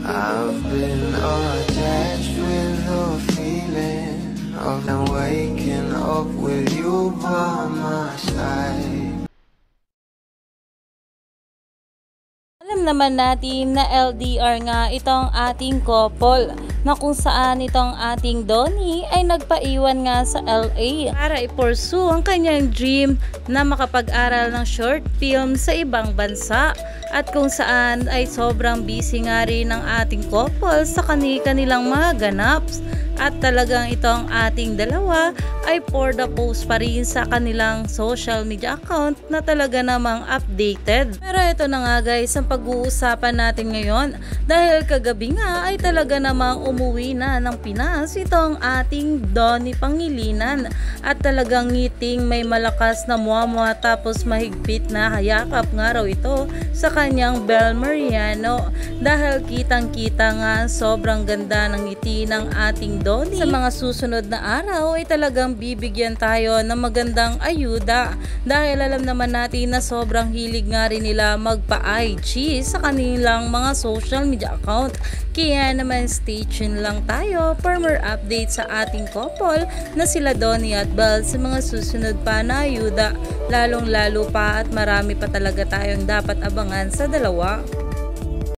I've been attached with the feeling of them waking up with you by my side. Alam naman natin na LDR nga itong ating couple, na kung saan itong ating Donnie ay nagpaiwan nga sa LA para i-pursue ang kanyang dream na makapag-aral ng short film sa ibang bansa, at kung saan ay sobrang busy nga rin ng ating couple sa kanilang mga ganaps, at talagang itong ating dalawa ay for the post pa rin sa kanilang social media account na talaga namang updated. Pero ito na nga guys ang pag-uusapan natin ngayon, dahil kagabi nga ay talaga namang umuwi na ng Pinas itong ating Donnie Pangilinan, at talagang ngiting may malakas na muamua tapos mahigpit na hayakap nga raw ito sa kanyang Bel Mariano, dahil kitang kita nga sobrang ganda ng ngiti ng ating Donnie. Sa mga susunod na araw ay talagang bibigyan tayo ng magandang ayuda, dahil alam naman natin na sobrang hilig nga rin nila magpa-IG sa kanilang mga social media account. Kaya naman stay tuned lang tayo for more updates sa ating couple na sila Donnie at Bel sa mga susunod pa na ayuda, lalong lalo pa at marami pa talaga tayong dapat abangan sa dalawa.